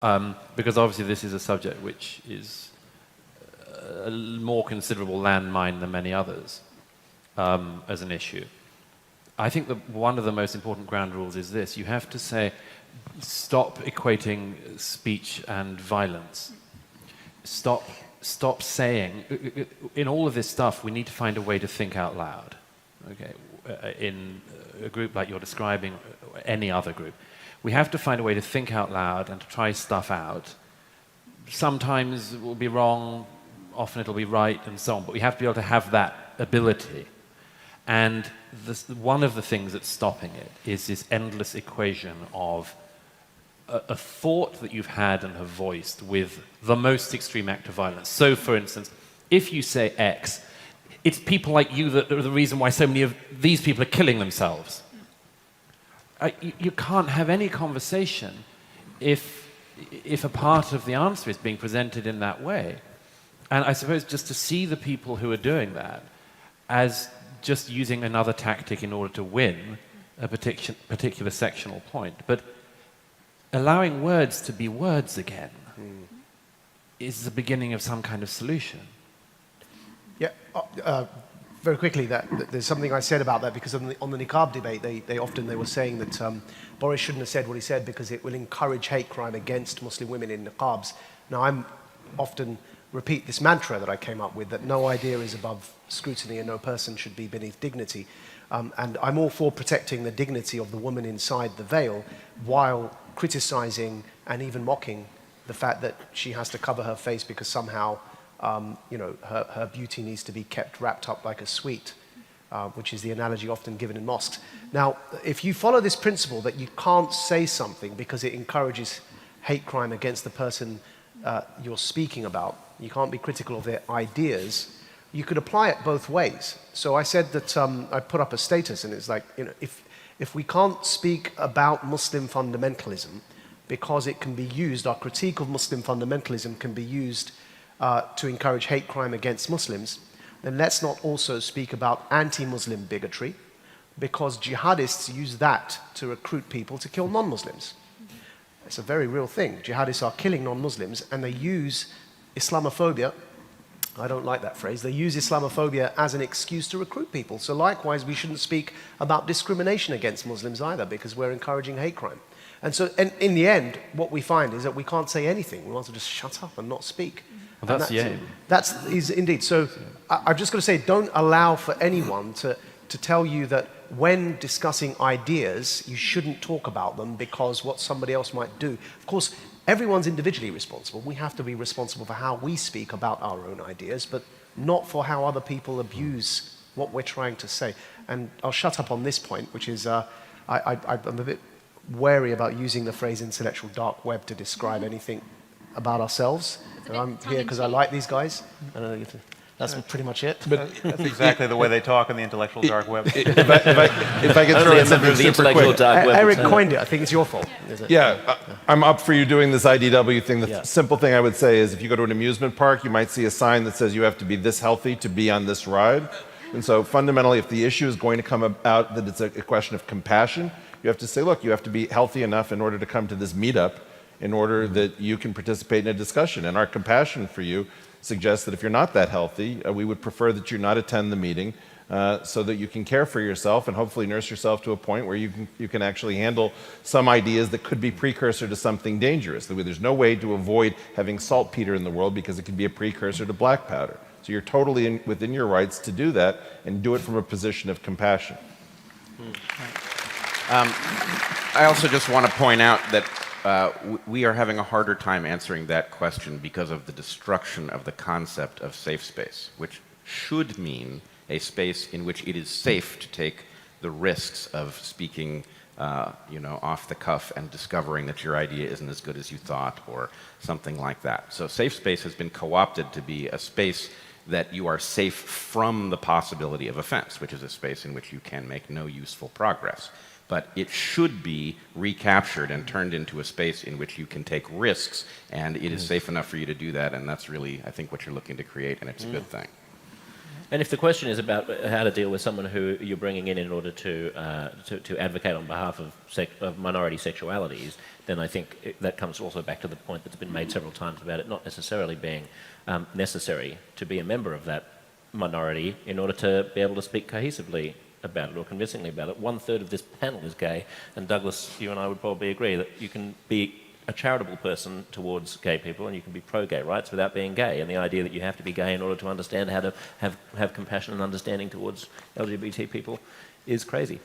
Because obviously this is a subject which is a more considerable landmine than many others as an issue. I think that one of the most important ground rules is this. You have to say, stop equating speech and violence. Stop saying, in all of this stuff, we need to find a way to think out loud. Okay? In a group like you're describing, or any other group, we have to find a way to think out loud and to try stuff out. Sometimes it will be wrong, often it'll be right, and so on, but we have to be able to have that ability. And one of the things that's stopping it is this endless equation of a thought that you've had and have voiced with the most extreme act of violence. So, for instance, if you say X, it's people like you that are the reason why so many of these people are killing themselves. You can't have any conversation if a part of the answer is being presented in that way. And I suppose just to see the people who are doing that as just using another tactic in order to win a particular sectional point. But allowing words to be words again is the beginning of some kind of solution. Yeah, very quickly, there's something I said about that, because on the niqab debate, they were saying that Boris shouldn't have said what he said because it will encourage hate crime against Muslim women in niqabs. Now, I'm often repeat this mantra that I came up with, that no idea is above scrutiny and no person should be beneath dignity. And I'm all for protecting the dignity of the woman inside the veil while criticizing and even mocking the fact that she has to cover her face because somehow her beauty needs to be kept wrapped up like a sweet, which is the analogy often given in mosques. Now, if you follow this principle that you can't say something because it encourages hate crime against the person you're speaking about, you can't be critical of their ideas, you could apply it both ways. So I said that I put up a status, and it's like, if we can't speak about Muslim fundamentalism because it can be used, our critique of Muslim fundamentalism can be used to encourage hate crime against Muslims, then let's not also speak about anti-Muslim bigotry, because jihadists use that to recruit people to kill non-Muslims. It's a very real thing. Jihadists are killing non-Muslims, and they use Islamophobia, I don't like that phrase, they use Islamophobia as an excuse to recruit people. So likewise, we shouldn't speak about discrimination against Muslims either, because we're encouraging hate crime. And so in the end, what we find is that we can't say anything. We want to just shut up and not speak. Well, that's the aim. That is indeed. So I've just got to say, don't allow for anyone to tell you that when discussing ideas, you shouldn't talk about them because what somebody else might do. Of course, everyone's individually responsible. We have to be responsible for how we speak about our own ideas, but not for how other people abuse what we're trying to say. And I'll shut up on this point, which is I'm a bit wary about using the phrase intellectual dark web to describe anything about ourselves. And I'm here because I like these guys. That's pretty much it. But that's exactly the way they talk on the intellectual dark web. If I could throw in something super quick. Eric coined it. I think it's your fault. Yeah, I'm up for you doing this IDW thing. The simple thing I would say is if you go to an amusement park, you might see a sign that says you have to be this healthy to be on this ride. And so fundamentally, if the issue is going to come out that it's a question of compassion, you have to say, look, you have to be healthy enough in order to come to this meetup in order that you can participate in a discussion. And our compassion for you suggests that if you're not that healthy, we would prefer that you not attend the meeting so that you can care for yourself and hopefully nurse yourself to a point where you can actually handle some ideas that could be precursor to something dangerous. There's no way to avoid having saltpeter in the world because it can be a precursor to black powder. So you're totally within your rights to do that and do it from a position of compassion. I also just want to point out that we are having a harder time answering that question because of the destruction of the concept of safe space, which should mean a space in which it is safe to take the risks of speaking off the cuff and discovering that your idea isn't as good as you thought or something like that. So safe space has been co-opted to be a space that you are safe from the possibility of offense, which is a space in which you can make no useful progress. But it should be recaptured and turned into a space in which you can take risks, and it is safe enough for you to do that, and that's really, I think, what you're looking to create, and it's a good thing. And if the question is about how to deal with someone who you're bringing in order to advocate on behalf of minority sexualities, then I think that comes also back to the point that's been made several times about it not necessarily being necessary to be a member of that minority in order to be able to speak cohesively about it or convincingly about it. 1/3 of this panel is gay, and Douglas, you and I would probably agree that you can be a charitable person towards gay people and you can be pro-gay rights without being gay, and the idea that you have to be gay in order to understand how to have compassion and understanding towards LGBT people is crazy.